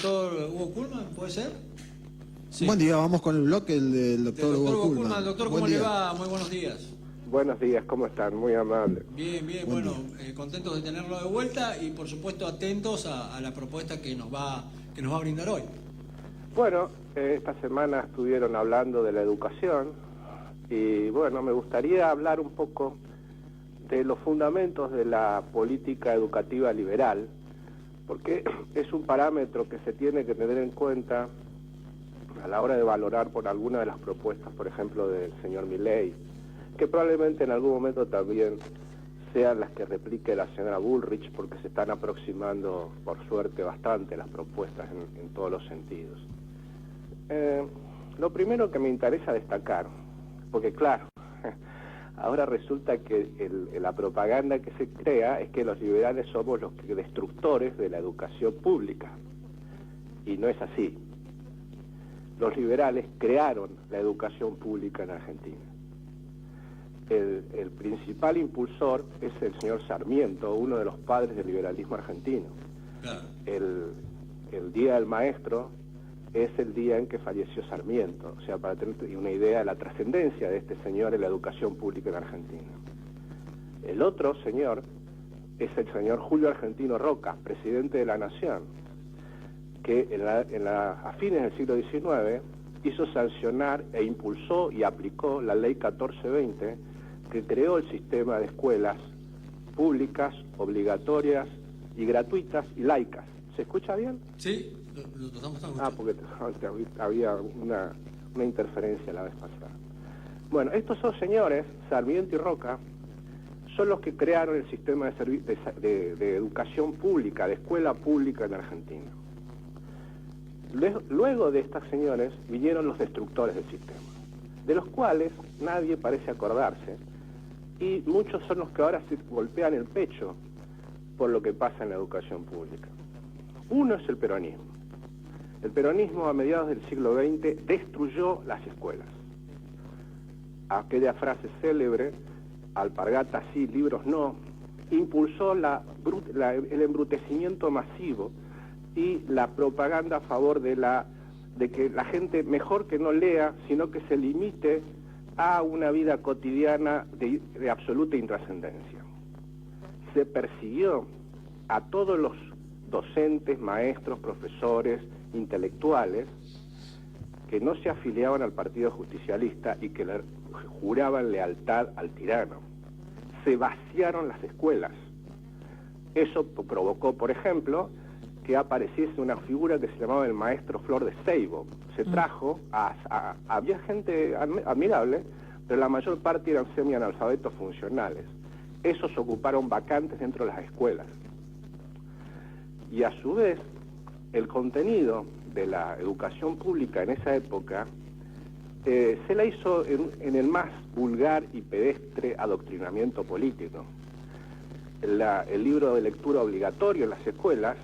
doctor Hugo Kuhlman, ¿puede ser? Sí. Buen día, vamos con el bloque del doctor Hugo Kuhlman. Doctor, ¿cómo le va? Muy buenos días. Buenos días, ¿cómo están? Muy amable. Bien, bueno, contentos de tenerlo de vuelta y por supuesto atentos a la propuesta que nos va a brindar hoy. Bueno, esta semana estuvieron hablando de la educación y bueno, me gustaría hablar un poco de los fundamentos de la política educativa liberal, porque es un parámetro que se tiene que tener en cuenta a la hora de valorar por alguna de las propuestas, por ejemplo, del señor Milei, que probablemente en algún momento también sean las que replique la señora Bullrich, porque se están aproximando, por suerte, bastante las propuestas en todos los sentidos. Lo primero que me interesa destacar, porque claro, ahora resulta que la propaganda que se crea es que los liberales somos los destructores de la educación pública, y no es así. Los liberales crearon la educación pública en Argentina. El principal impulsor es el señor Sarmiento, uno de los padres del liberalismo argentino. Claro. El Día del Maestro es el día en que falleció Sarmiento, o sea, para tener una idea de la trascendencia de este señor en la educación pública en Argentina. El otro señor es el señor Julio Argentino Roca, presidente de la Nación, que a fines del siglo XIX hizo sancionar e impulsó y aplicó la ley 1420, que creó el sistema de escuelas públicas, obligatorias y gratuitas y laicas. ¿Se escucha bien? Sí, lo estamos escuchando. Ah, porque había una interferencia la vez pasada. Bueno, estos dos señores, Sarmiento y Roca, son los que crearon el sistema de educación pública, de escuela pública en Argentina. Luego de estos señores vinieron los destructores del sistema, de los cuales nadie parece acordarse, y muchos son los que ahora se golpean el pecho por lo que pasa en la educación pública. Uno es el peronismo. El peronismo a mediados del siglo XX destruyó las escuelas. Aquella frase célebre, alpargatas sí, libros no, impulsó el embrutecimiento masivo y la propaganda a favor de que la gente mejor que no lea, sino que se limite a una vida cotidiana de absoluta intrascendencia. Se persiguió a todos los docentes, maestros, profesores, intelectuales que no se afiliaban al Partido Justicialista y que le juraban lealtad al tirano. Se vaciaron las escuelas. Eso provocó, por ejemplo, que apareciese una figura que se llamaba el maestro Flor de Seibo. Se trajo, había gente admirable, pero la mayor parte eran semi-analfabetos funcionales. Esos ocuparon vacantes dentro de las escuelas. Y a su vez, el contenido de la educación pública en esa época se la hizo en el más vulgar y pedestre adoctrinamiento político. El libro de lectura obligatorio en las escuelas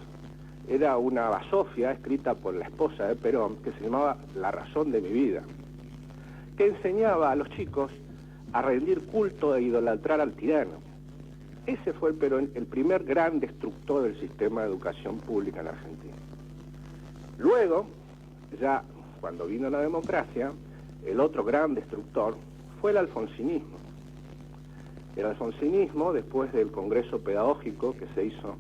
era una basofia escrita por la esposa de Perón, que se llamaba La razón de mi vida, que enseñaba a los chicos a rendir culto e idolatrar al tirano. Ese fue el primer gran destructor del sistema de educación pública en Argentina. Luego, ya cuando vino la democracia, el otro gran destructor fue el alfonsinismo. El alfonsinismo, después del Congreso Pedagógico que se hizo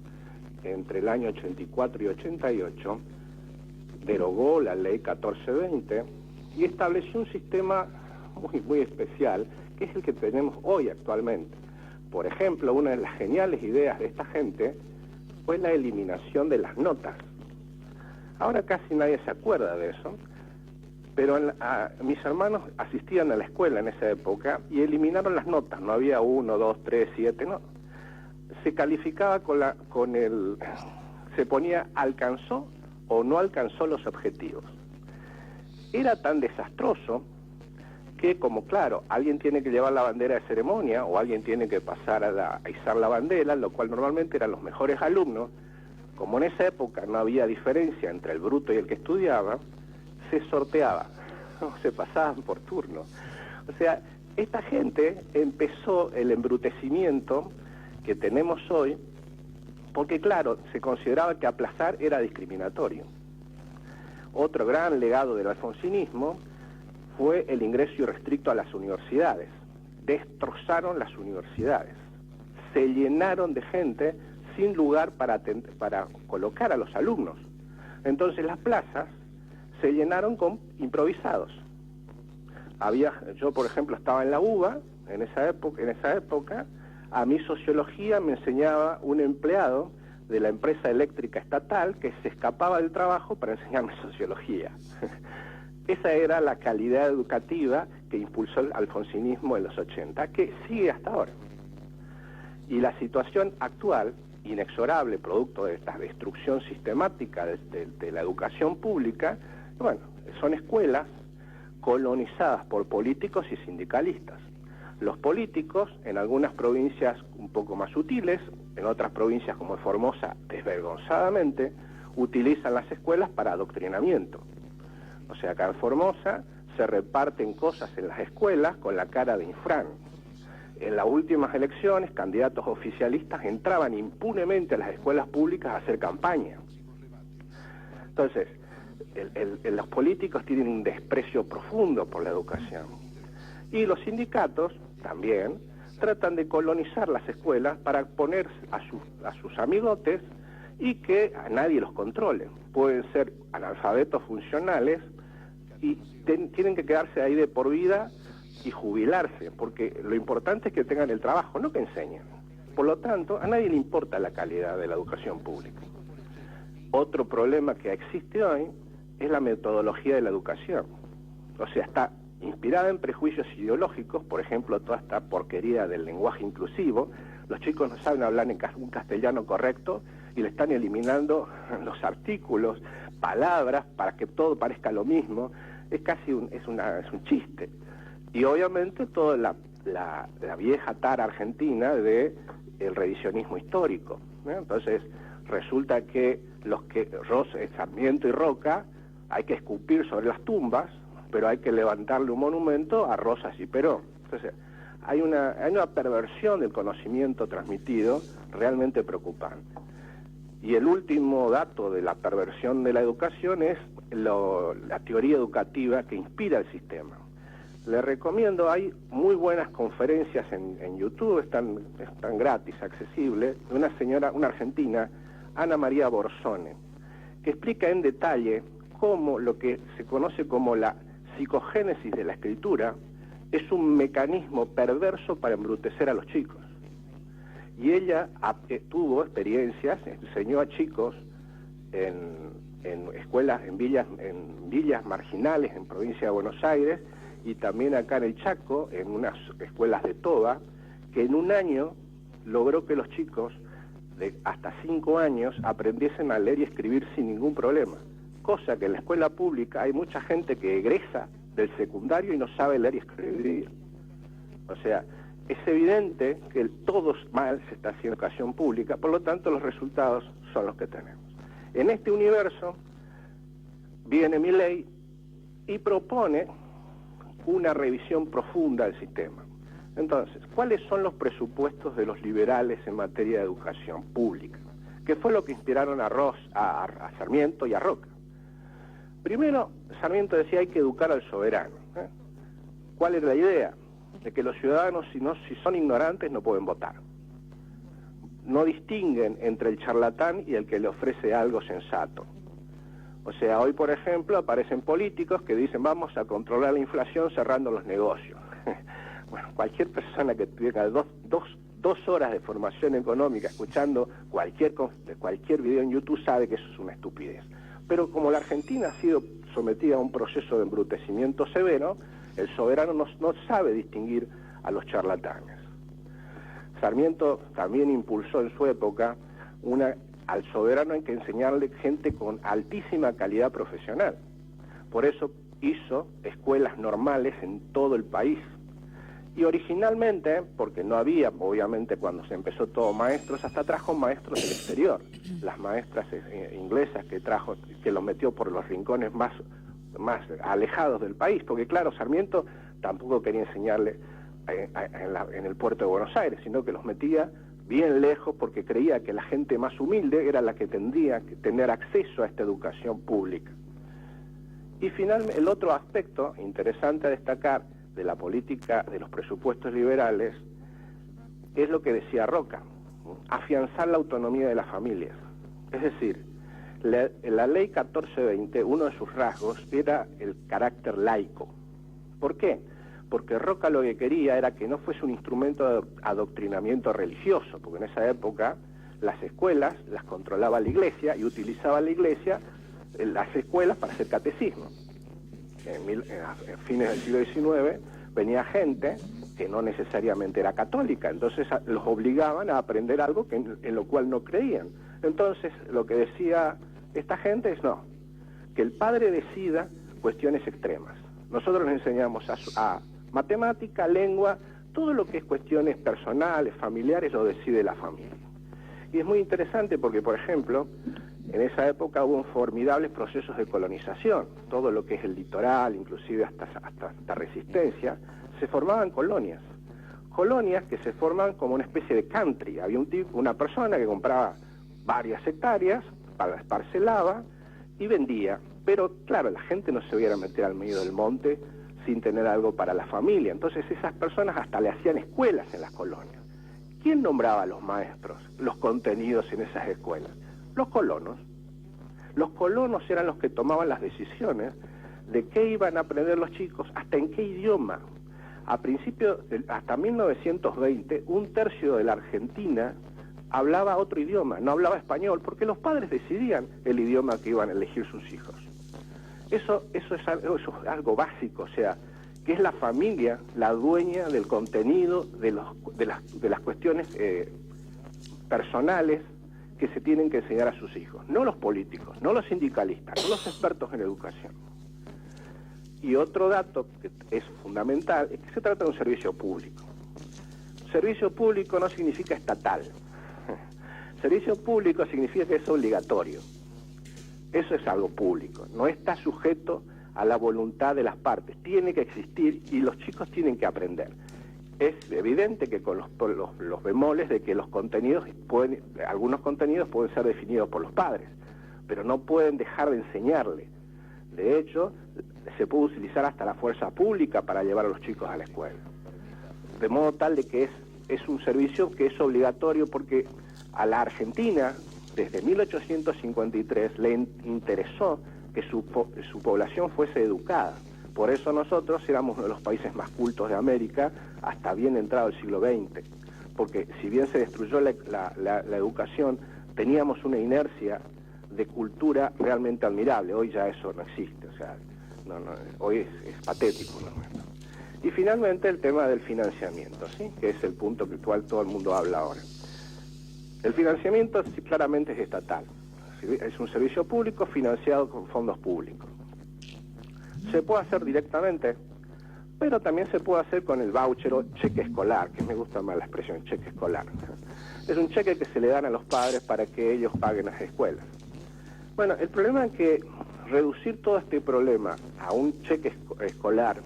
entre el año 84 y 88, derogó la ley 1420 y estableció un sistema muy especial, que es el que tenemos hoy actualmente. Por ejemplo, una de las geniales ideas de esta gente fue la eliminación de las notas. Ahora casi nadie se acuerda de eso, pero mis hermanos asistían a la escuela en esa época y eliminaron las notas. No había 1, 2, 3, 7, no. Se calificaba se ponía alcanzó o no alcanzó los objetivos. Era tan desastroso que, como claro, alguien tiene que llevar la bandera de ceremonia o alguien tiene que pasar a izar la bandera, lo cual normalmente eran los mejores alumnos. Como en esa época no había diferencia entre el bruto y el que estudiaba, se sorteaba, se pasaban por turno. O sea, esta gente empezó el embrutecimiento que tenemos hoy, porque claro, se consideraba que aplazar era discriminatorio. otro gran legado del alfonsinismo fue el ingreso irrestricto a las universidades. Destrozaron las universidades, se llenaron de gente sin lugar para colocar a los alumnos. Entonces las plazas se llenaron con improvisados. Yo, por ejemplo, estaba en la UBA en esa época, a mi sociología me enseñaba un empleado de la empresa eléctrica estatal que se escapaba del trabajo para enseñarme sociología. Esa era la calidad educativa que impulsó el alfonsinismo en los 80, que sigue hasta ahora. Y la situación actual, inexorable, producto de esta destrucción sistemática de la educación pública, bueno, son escuelas colonizadas por políticos y sindicalistas. Los políticos, en algunas provincias un poco más sutiles, en otras provincias como Formosa, desvergonzadamente, utilizan las escuelas para adoctrinamiento. O sea, acá en Formosa se reparten cosas en las escuelas con la cara de Infran. En las últimas elecciones, candidatos oficialistas entraban impunemente a las escuelas públicas a hacer campaña. Entonces, los políticos tienen un desprecio profundo por la educación. Y los sindicatos también tratan de colonizar las escuelas para poner a sus amigotes y que a nadie los controle. Pueden ser analfabetos funcionales y tienen que quedarse ahí de por vida y jubilarse, porque lo importante es que tengan el trabajo, no que enseñen. Por lo tanto, a nadie le importa la calidad de la educación pública. Otro problema que existe hoy es la metodología de la educación. O sea, está inspirada en prejuicios ideológicos, por ejemplo, toda esta porquería del lenguaje inclusivo. Los chicos no saben hablar en un castellano correcto y le están eliminando los artículos, palabras, para que todo parezca lo mismo. Es casi un chiste. Y obviamente toda la vieja tara argentina de el revisionismo histórico, ¿no? Entonces resulta que Sarmiento y Roca hay que escupir sobre las tumbas, pero hay que levantarle un monumento a Rosas y Perón. Entonces hay una perversión del conocimiento transmitido realmente preocupante. Y el último dato de la perversión de la educación es la teoría educativa que inspira el sistema. Les recomiendo, hay muy buenas conferencias en YouTube, están gratis, accesibles, de una argentina, Ana María Borsone, que explica en detalle cómo lo que se conoce como la psicogénesis de la escritura es un mecanismo perverso para embrutecer a los chicos. Y ella tuvo experiencias, enseñó a chicos en escuelas, en villas marginales en provincia de Buenos Aires, y también acá en el Chaco, en unas escuelas de toba, que en un año logró que los chicos de hasta 5 años aprendiesen a leer y escribir sin ningún problema. Cosa que en la escuela pública hay mucha gente que egresa del secundario y no sabe leer y escribir. O sea, es evidente que todo mal se está haciendo en educación pública, por lo tanto los resultados son los que tenemos. En este universo viene Milei y propone una revisión profunda del sistema. Entonces, ¿cuáles son los presupuestos de los liberales en materia de educación pública? ¿Qué fue lo que inspiraron a Sarmiento y a Roca? Primero, Sarmiento decía hay que educar al soberano. ¿Cuál era la idea? De que los ciudadanos, si son ignorantes, no pueden votar. No distinguen entre el charlatán y el que le ofrece algo sensato. O sea, hoy, por ejemplo, aparecen políticos que dicen vamos a controlar la inflación cerrando los negocios. Bueno, cualquier persona que tenga dos horas de formación económica escuchando cualquier video en YouTube sabe que eso es una estupidez. Pero como la Argentina ha sido sometida a un proceso de embrutecimiento severo, el soberano no sabe distinguir a los charlatanes. Sarmiento también impulsó en su época al soberano hay que enseñarle gente con altísima calidad profesional. Por eso hizo escuelas normales en todo el país. Y originalmente, porque no había, obviamente cuando se empezó todo maestros, hasta trajo maestros del exterior. Las maestras inglesas que los metió por los rincones más alejados del país, porque claro, Sarmiento tampoco quería enseñarle en el puerto de Buenos Aires, sino que los metía bien lejos porque creía que la gente más humilde era la que tendría que tener acceso a esta educación pública. Y finalmente, el otro aspecto interesante a destacar de la política de los presupuestos liberales es lo que decía Roca, afianzar la autonomía de las familias. Es decir, la ley 1420, uno de sus rasgos era el carácter laico. ¿Por qué? Porque Roca lo que quería era que no fuese un instrumento de adoctrinamiento religioso, porque en esa época las escuelas las controlaba la Iglesia y utilizaba la Iglesia las escuelas para hacer catecismo. En fines del siglo XIX venía gente que no necesariamente era católica, entonces los obligaban a aprender algo en lo cual no creían. Entonces lo que decía esta gente es no, que el padre decida cuestiones extremas. Nosotros les enseñamos a matemática, lengua, todo lo que es cuestiones personales, familiares, lo decide la familia. Y es muy interesante porque, por ejemplo, en esa época hubo formidables procesos de colonización. Todo lo que es el litoral, inclusive hasta Resistencia, se formaban colonias. Colonias que se forman como una especie de country. Había una persona que compraba varias hectáreas, las parcelaba y vendía. Pero, claro, la gente no se iba a meter al medio del monte sin tener algo para la familia. Entonces esas personas hasta le hacían escuelas en las colonias. ¿Quién nombraba a los maestros, los contenidos en esas escuelas? Los colonos. Los colonos eran los que tomaban las decisiones de qué iban a aprender los chicos, hasta en qué idioma. A principios, hasta 1920, un tercio de la Argentina hablaba otro idioma, no hablaba español, porque los padres decidían el idioma que iban a elegir sus hijos. Eso es algo básico, o sea, que es la familia la dueña del contenido de las cuestiones personales que se tienen que enseñar a sus hijos, no los políticos, no los sindicalistas, no los expertos en educación. Y otro dato que es fundamental es que se trata de un servicio público. Servicio público no significa estatal. Servicio público significa que es obligatorio. Eso es algo público, no está sujeto a la voluntad de las partes, tiene que existir y los chicos tienen que aprender. Es evidente que con los bemoles de que los contenidos algunos contenidos pueden ser definidos por los padres, pero no pueden dejar de enseñarle. De hecho, se puede utilizar hasta la fuerza pública para llevar a los chicos a la escuela. De modo tal de que es un servicio que es obligatorio porque a la Argentina, desde 1853, le interesó que su población fuese educada. Por eso nosotros éramos uno de los países más cultos de América hasta bien entrado el siglo XX. Porque si bien se destruyó la educación, teníamos una inercia de cultura realmente admirable. Hoy ya eso no existe, o sea, hoy es patético, ¿no? Y finalmente el tema del financiamiento, ¿sí? Que es el punto que todo el mundo habla ahora. El financiamiento sí, claramente es estatal. Es un servicio público financiado con fondos públicos. Se puede hacer directamente, pero también se puede hacer con el voucher o cheque escolar, que me gusta más la expresión cheque escolar. Es un cheque que se le dan a los padres para que ellos paguen las escuelas. Bueno, el problema es que reducir todo este problema a un cheque escolar,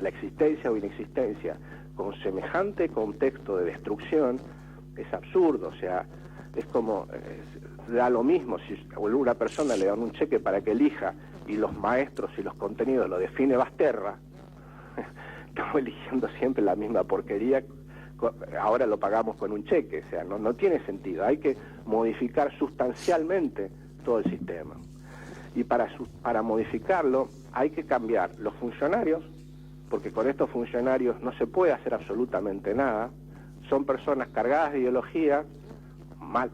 la existencia o inexistencia, con semejante contexto de destrucción, es absurdo. O sea, es como, da lo mismo si a una persona le dan un cheque para que elija y los maestros y los contenidos lo define Basterra. Estamos eligiendo siempre la misma porquería, ahora lo pagamos con un cheque. O sea, no tiene sentido. Hay que modificar sustancialmente todo el sistema. Y para modificarlo hay que cambiar los funcionarios, porque con estos funcionarios no se puede hacer absolutamente nada. Son personas cargadas de ideología,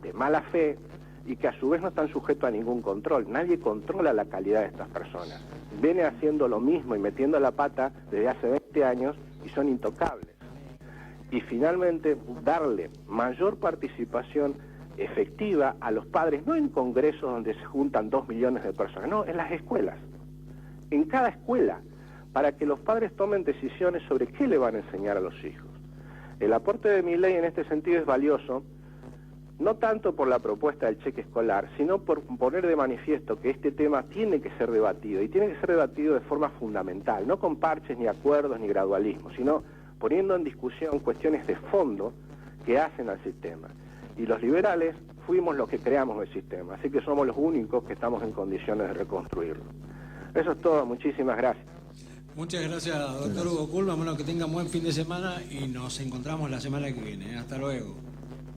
de mala fe, y que a su vez no están sujetos a ningún control. Nadie controla la calidad de estas personas. Vienen haciendo lo mismo y metiendo la pata desde hace 20 años y son intocables. Y finalmente, darle mayor participación efectiva a los padres, no en congresos donde se juntan 2 millones de personas, no, en las escuelas. En cada escuela, para que los padres tomen decisiones sobre qué le van a enseñar a los hijos. El aporte de Milei en este sentido es valioso, no tanto por la propuesta del cheque escolar, sino por poner de manifiesto que este tema tiene que ser debatido, y tiene que ser debatido de forma fundamental, no con parches, ni acuerdos, ni gradualismo, sino poniendo en discusión cuestiones de fondo que hacen al sistema. Y los liberales fuimos los que creamos el sistema, así que somos los únicos que estamos en condiciones de reconstruirlo. Eso es todo, muchísimas gracias. Muchas gracias, doctor Hugo Culma. Bueno, que tengan buen fin de semana y nos encontramos la semana que viene. Hasta luego.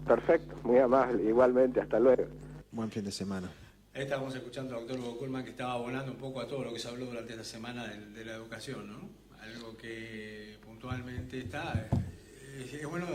Perfecto, muy amable, igualmente, hasta luego. Buen fin de semana. Ahí estábamos escuchando al doctor Hugo Culma, que estaba abonando un poco a todo lo que se habló durante esta semana de la educación, ¿no? Algo que puntualmente está, es bueno